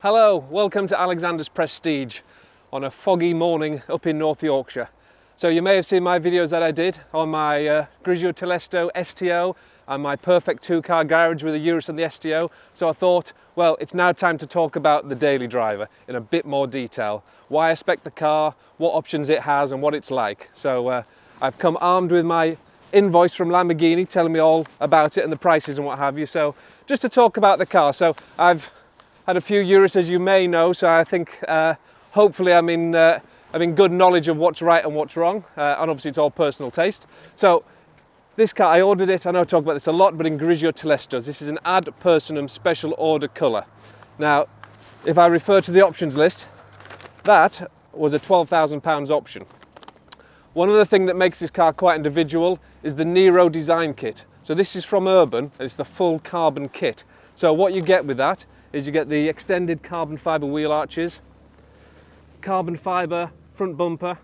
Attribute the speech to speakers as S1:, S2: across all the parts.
S1: Hello, welcome to Alexander's Prestige on a foggy morning up in North Yorkshire. So you may have seen my videos that I did on my Grigio Telesto STO and my perfect two-car garage with a Urus and the STO. So I thought, well, it's now time to talk about the daily driver in a bit more detail. Why I spec the car, what options it has and what it's like. So I've come armed with my invoice from Lamborghini telling me all about it and the prices and what have you. So just to talk about the car. So I've had a few Urus, as you may know, so I think hopefully I'm in good knowledge of what's right and what's wrong, and obviously it's all personal taste. So this car, I ordered it, I know I talk about this a lot, but in Grigio Telestos. This is an ad personam special order colour. Now, if I refer to the options list, that was a £12,000 option. One other thing that makes this car quite individual is the Nero Design kit. So this is from Urban, and it's the full carbon kit. So what you get with that is you get the extended carbon fibre wheel arches, carbon fibre front bumper,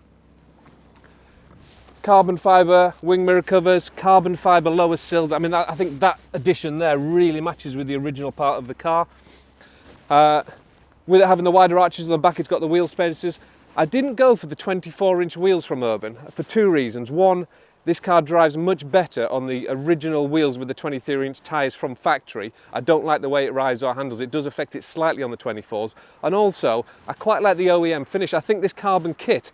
S1: carbon fibre wing mirror covers, carbon fibre lower sills. I mean, I think that addition there really matches with the original part of the car. With it having the wider arches on the back, it's got the wheel spacers. I didn't go for the 24-inch wheels from Urban for two reasons. One, this car drives much better on the original wheels with the 23-inch tyres from factory. I don't like the way it rides or handles. It does affect it slightly on the 24s. And also, I quite like the OEM finish. I think this carbon kit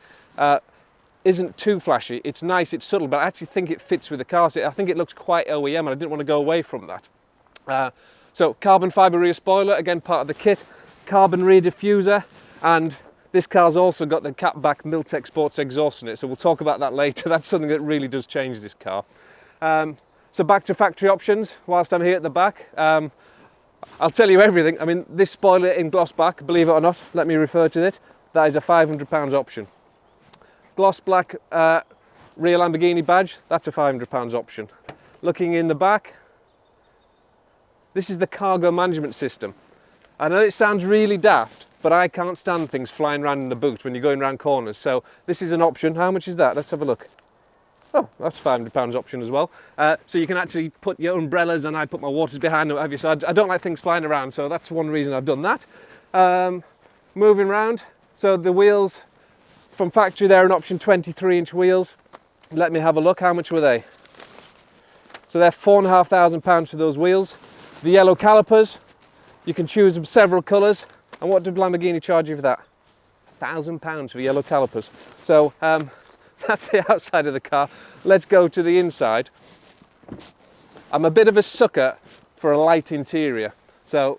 S1: isn't too flashy. It's nice, it's subtle, but I actually think it fits with the car. So I think it looks quite OEM, and I didn't want to go away from that. So carbon fibre rear spoiler, again part of the kit, carbon rear diffuser, and this car's also got the catback Miltek sports exhaust in it, so we'll talk about that later. That's something that really does change this car. So back to factory options, whilst I'm here at the back. I'll tell you everything. I mean, this spoiler in gloss black, believe it or not, let me refer to it, that is a £500 option. Gloss black rear Lamborghini badge, that's a £500 option. Looking in the back, this is the cargo management system. I know it sounds really daft, but I can't stand things flying around in the boot when you're going around corners. So this is an option. How much is that? Let's have a look. Oh, that's £500 option as well. So you can actually put your umbrellas, and I put my waters behind and what have you. So I don't like things flying around, so that's one reason I've done that. Moving around, so the wheels from factory, they're an option 23-inch wheels. Let me have a look. How much were they? So they're £4,500 for those wheels. The yellow calipers, you can choose them several colours. And what did Lamborghini charge you for that? £1,000 for yellow calipers. So that's the outside of the car. Let's go to the inside. I'm a bit of a sucker for a light interior. So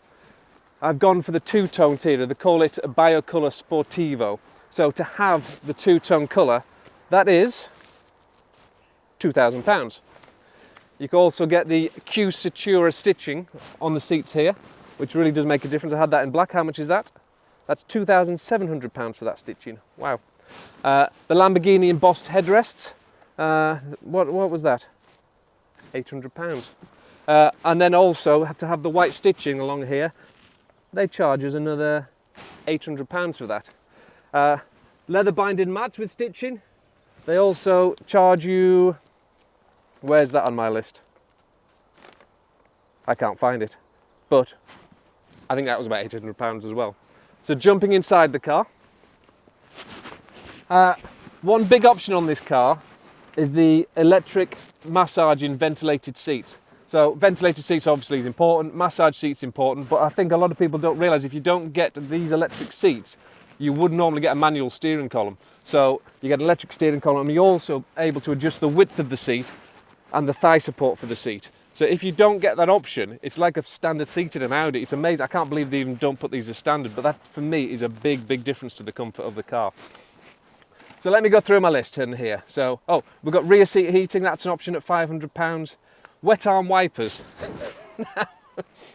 S1: I've gone for the two-tone interior. They call it a Biocolor Sportivo. So to have the two-tone colour, that is £2,000. You can also get the Q Sutura stitching on the seats here, which really does make a difference. I had that in black. How much is that? That's £2,700 for that stitching. Wow. The Lamborghini embossed headrests. What was that? £800. And then also to have the white stitching along here, they charge us another £800 for that. Leather binding mats with stitching. They also charge you. Where's that on my list? I can't find it, but I think that was about £800 as well. So jumping inside the car, one big option on this car is the electric massaging ventilated seats. So ventilated seats obviously is important, massage seats important, but I think a lot of people don't realise if you don't get these electric seats, you would normally get a manual steering column. So you get an electric steering column, and you're also able to adjust the width of the seat and the thigh support for the seat. So if you don't get that option, it's like a standard seat in an Audi. It's amazing. I can't believe they even don't put these as standard, but that for me is a big, big difference to the comfort of the car. So let me go through my list in here. So, we've got rear seat heating. That's an option at £500. Wet arm wipers.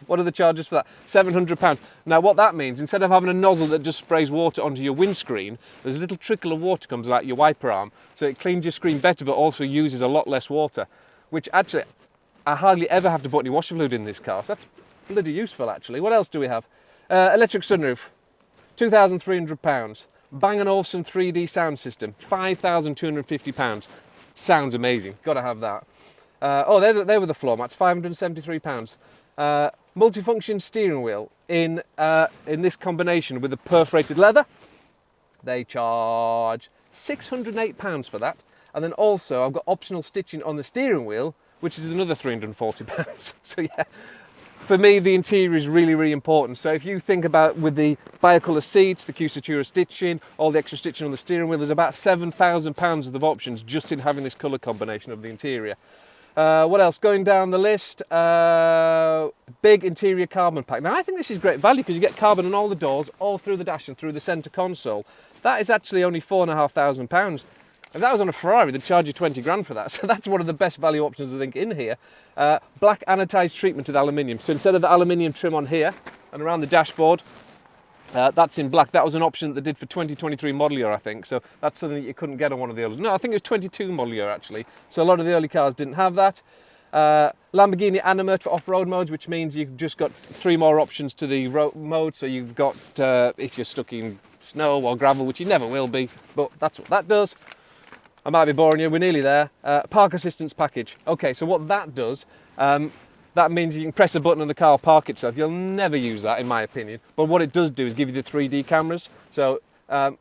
S1: What are the charges for that? £700. Now what that means, instead of having a nozzle that just sprays water onto your windscreen, there's a little trickle of water comes out your wiper arm. So it cleans your screen better, but also uses a lot less water, which actually, I hardly ever have to put any washer fluid in this car, so that's bloody useful actually. What else do we have? Electric sunroof, £2,300. Bang & Olufsen 3D sound system, £5,250. Sounds amazing, got to have that. They were the floor mats, £573. multifunction steering wheel in this combination with the perforated leather. They charge £608 for that. And then also I've got optional stitching on the steering wheel, which is another £340. So yeah, for me the interior is really, really important. So if you think about with the bi-colour seats, the Cusatura stitching, all the extra stitching on the steering wheel, there's about £7,000 worth of options just in having this colour combination of the interior. What else? Going down the list, big interior carbon pack. Now I think this is great value because you get carbon on all the doors, all through the dash and through the centre console. That is actually only £4,500. If that was on a Ferrari, they'd charge you 20 grand for that. So that's one of the best value options I think in here. Black anodized treatment with aluminium. So instead of the aluminium trim on here and around the dashboard, that's in black. That was an option that they did for 2023 model year, I think. So that's something that you couldn't get on one of the others. No, I think it was 22 model year actually. So a lot of the early cars didn't have that. Lamborghini Animate for off-road modes, which means you've just got 3 more options to the road mode. So you've got, if you're stuck in snow or gravel, which you never will be, but that's what that does. I might be boring you, we're nearly there. Park assistance package. Okay, so what that does, that means you can press a button and the car will park itself. You'll never use that in my opinion, but what it does do is give you the 3D cameras. So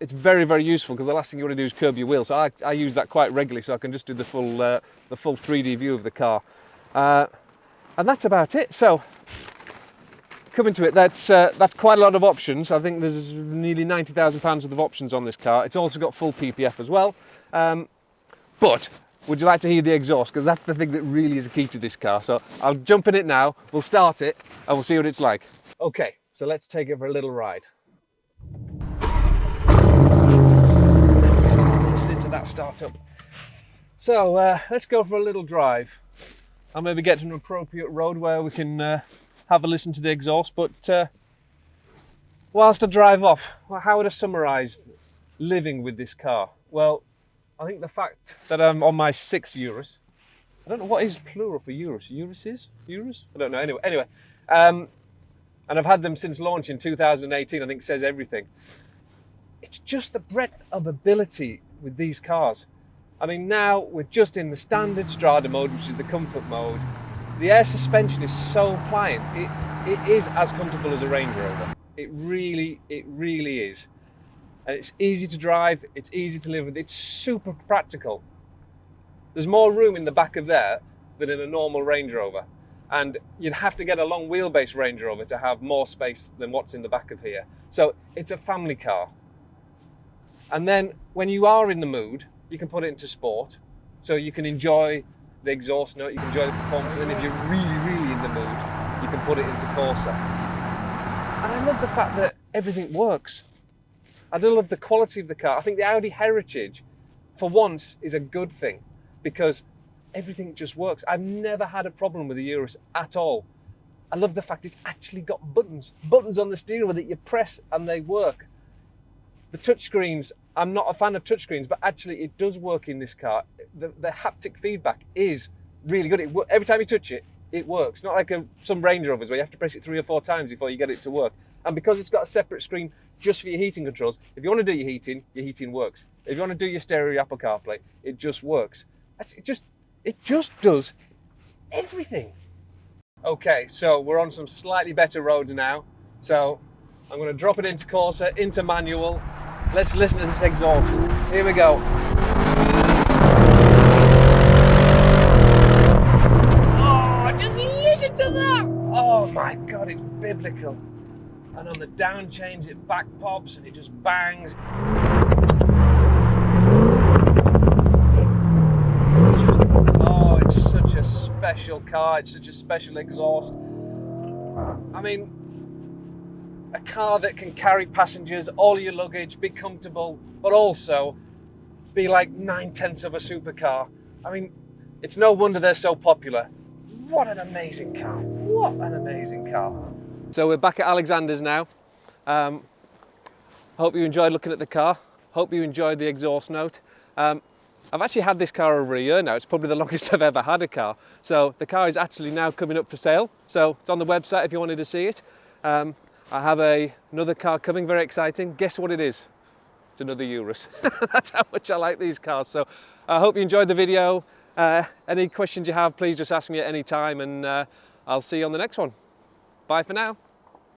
S1: it's very, very useful because the last thing you want to do is curb your wheels. So I use that quite regularly so I can just do the full 3D view of the car. And that's about it. So coming to it, that's quite a lot of options. I think there's nearly £90,000 worth of options on this car. It's also got full PPF as well. But would you like to hear the exhaust? Because that's the thing that really is the key to this car. So I'll jump in it now, we'll start it, and we'll see what it's like. Okay, so let's take it for a little ride. Listen to that start up. So let's go for a little drive. I'll maybe get to an appropriate road where we can have a listen to the exhaust. But whilst I drive off, well, how would I summarise living with this car? Well, I think the fact that I'm on my 6th Urus, I don't know what is plural for Urus. Uruses? Urus? I don't know. Anyway, and I've had them since launch in 2018. I think says everything. It's just the breadth of ability with these cars. I mean, now we're just in the standard Strada mode, which is the comfort mode. The air suspension is so pliant. It is as comfortable as a Range Rover. It really is. And it's easy to drive, it's easy to live with, it's super practical. There's more room in the back of there than in a normal Range Rover. And you'd have to get a long wheelbase Range Rover to have more space than what's in the back of here. So it's a family car. And then when you are in the mood, you can put it into sport. So you can enjoy the exhaust note, you can enjoy the performance, and if you're really, really in the mood, you can put it into Corsa. And I love the fact that everything works. I do love the quality of the car. I think the Audi Heritage, for once, is a good thing because everything just works. I've never had a problem with the Urus at all. I love the fact it's actually got buttons on the steering wheel that you press and they work. The touchscreens, I'm not a fan of touchscreens, but actually it does work in this car. The haptic feedback is really good. Every time you touch it, it works. Not like some Range Rovers where you have to press it 3 or 4 times before you get it to work. And because it's got a separate screen just for your heating controls, if you want to do your heating works. If you want to do your stereo, your Apple CarPlay, it just works. It just does everything. Okay, so we're on some slightly better roads now. So I'm going to drop it into Corsa, into manual. Let's listen to this exhaust. Here we go. Oh, just listen to that! Oh my God, it's biblical. And on the down change, it back pops and it just bangs. It's such a special car. It's such a special exhaust. I mean, a car that can carry passengers, all your luggage, be comfortable, but also be like 9/10 of a supercar. I mean, it's no wonder they're so popular. What an amazing car. What an amazing car. So we're back at Alexander's now. Hope you enjoyed looking at the car. Hope you enjoyed the exhaust note. I've actually had this car over a year now. It's probably the longest I've ever had a car. So the car is actually now coming up for sale. So it's on the website if you wanted to see it. I have another car coming, very exciting. Guess what it is? It's another Urus. That's how much I like these cars. So I hope you enjoyed the video. Any questions you have, please just ask me at any time and I'll see you on the next one. Bye for now.